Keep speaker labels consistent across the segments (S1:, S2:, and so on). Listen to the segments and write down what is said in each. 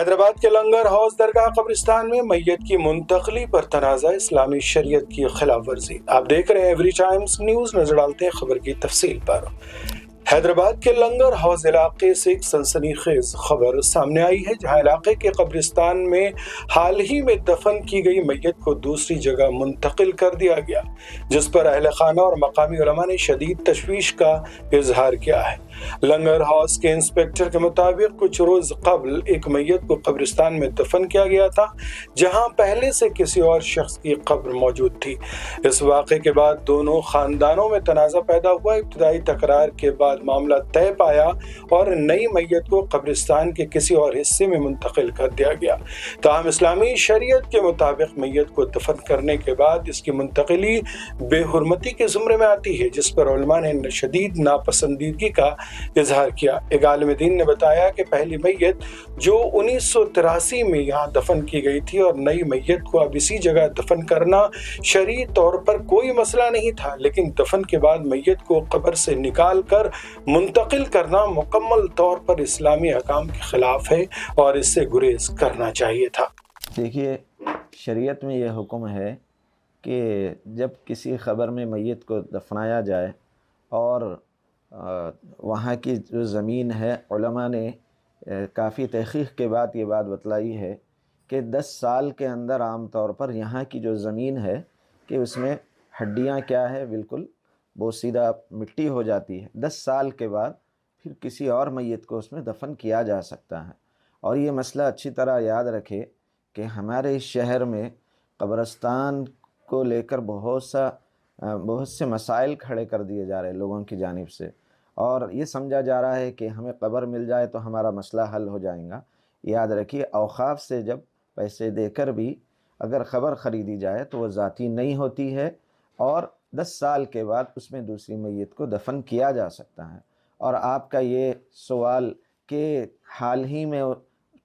S1: حیدرآباد کے لنگر ہاؤس درگاہ قبرستان میں میت کی منتقلی پر تنازع، اسلامی شریعت کی خلاف ورزی۔ آپ دیکھ رہے ہیں ایوری ٹائمز نیوز، نظر ڈالتے ہیں خبر کی تفصیل پر۔ حیدرآباد کے لنگر ہاؤس علاقے سے ایک سنسنی خیز خبر سامنے آئی ہے، جہاں علاقے کے قبرستان میں حال ہی میں دفن کی گئی میت کو دوسری جگہ منتقل کر دیا گیا، جس پر اہل خانہ اور مقامی علماء نے شدید تشویش کا اظہار کیا ہے۔ لنگر ہاؤس کے انسپیکٹر کے مطابق کچھ روز قبل ایک میت کو قبرستان میں دفن کیا گیا تھا، جہاں پہلے سے کسی اور شخص کی قبر موجود تھی۔ اس واقعے کے بعد دونوں خاندانوں میں تنازع پیدا ہوا۔ ابتدائی تکرار کے بعد معاملہ طے پایا اور نئی میت کو قبرستان کے کسی اور حصے میں منتقل کر دیا گیا۔ تاہم اسلامی شریعت کے مطابق میت کو دفن کرنے کے بعد اس کی منتقلی بے حرمتی کے زمرے میں آتی ہے، جس پر علماء نے شدید ناپسندیدگی کا اظہار کیا۔ ایک عالم دین نے بتایا کہ پہلی میت جو 1983 میں یہاں دفن کی گئی تھی اور نئی میت کو اب اسی جگہ دفن کرنا شرعی طور پر کوئی مسئلہ نہیں تھا، لیکن دفن کے بعد میت کو قبر سے نکال کر منتقل کرنا مکمل طور پر اسلامی احکام کے خلاف ہے اور اس سے گریز کرنا چاہیے تھا۔
S2: دیکھیے، شریعت میں یہ حکم ہے کہ جب کسی قبر میں میت کو دفنایا جائے اور وہاں کی جو زمین ہے، علماء نے کافی تحقیق کے بعد یہ بات بتلائی ہے کہ 10 سال کے اندر عام طور پر یہاں کی جو زمین ہے کہ اس میں ہڈیاں کیا ہے، بالکل بوسیدہ مٹی ہو جاتی ہے۔ 10 سال کے بعد پھر کسی اور میت کو اس میں دفن کیا جا سکتا ہے۔ اور یہ مسئلہ اچھی طرح یاد رکھے کہ ہمارے اس شہر میں قبرستان کو لے کر بہت سے مسائل کھڑے کر دیے جا رہے ہیں لوگوں کی جانب سے، اور یہ سمجھا جا رہا ہے کہ ہمیں قبر مل جائے تو ہمارا مسئلہ حل ہو جائے گا۔ یاد رکھیے، اوقاف سے جب پیسے دے کر بھی اگر قبر خریدی جائے تو وہ ذاتی نہیں ہوتی ہے، اور 10 سال کے بعد اس میں دوسری میت کو دفن کیا جا سکتا ہے۔ اور آپ کا یہ سوال کہ حال ہی میں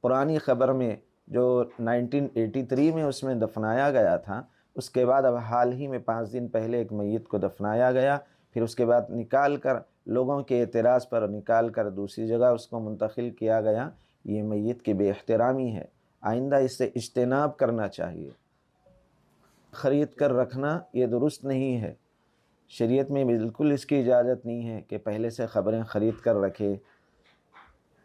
S2: پرانی قبر میں جو 1983 میں اس میں دفنایا گیا تھا، اس کے بعد اب حال ہی میں 5 دن پہلے ایک میت کو دفنایا گیا، پھر اس کے بعد نکال کر لوگوں کے اعتراض پر نکال کر دوسری جگہ اس کو منتقل کیا گیا، یہ میت کی بے احترامی ہے۔ آئندہ اس سے اجتناب کرنا چاہیے۔ خرید کر رکھنا یہ درست نہیں ہے، شریعت میں بالکل اس کی اجازت نہیں ہے کہ پہلے سے خبریں خرید کر رکھے۔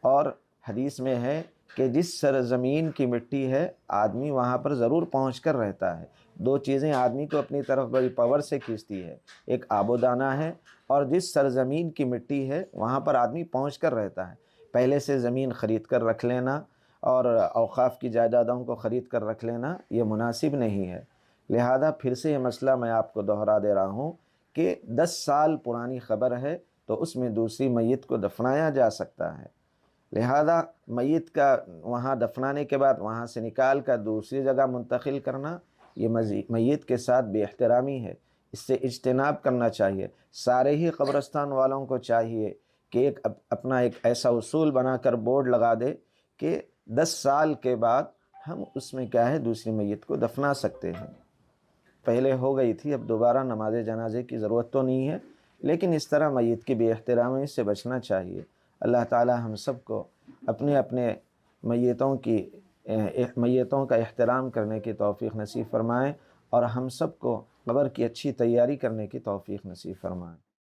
S2: اور حدیث میں ہے کہ جس سرزمین کی مٹی ہے آدمی وہاں پر ضرور پہنچ کر رہتا ہے۔ 2 چیزیں آدمی کو اپنی طرف بڑی پاور سے کھینچتی ہے، ایک آب و دانہ ہے، اور جس سرزمین کی مٹی ہے وہاں پر آدمی پہنچ کر رہتا ہے۔ پہلے سے زمین خرید کر رکھ لینا اور اوقاف کی جائیدادوں کو خرید کر رکھ لینا یہ مناسب نہیں ہے۔ لہذا پھر سے یہ مسئلہ میں آپ کو دہرا دے رہا ہوں کہ 10 سال پرانی خبر ہے تو اس میں دوسری میت کو دفنایا جا سکتا ہے۔ لہذا میت کا وہاں دفنانے کے بعد وہاں سے نکال کر دوسری جگہ منتقل کرنا یہ میت کے ساتھ بے احترامی ہے، اس سے اجتناب کرنا چاہیے۔ سارے ہی قبرستان والوں کو چاہیے کہ اپنا ایک ایسا اصول بنا کر بورڈ لگا دے کہ 10 سال کے بعد ہم اس میں کیا ہے دوسری میت کو دفنا سکتے ہیں۔ پہلے ہو گئی تھی، اب دوبارہ نماز جنازے کی ضرورت تو نہیں ہے، لیکن اس طرح میت کی بے احترامی سے بچنا چاہیے۔ اللہ تعالی ہم سب کو اپنے اپنے میتوں کا احترام کرنے کی توفیق نصیب فرمائیں، اور ہم سب کو قبر کی اچھی تیاری کرنے کی توفیق نصیب فرمائیں۔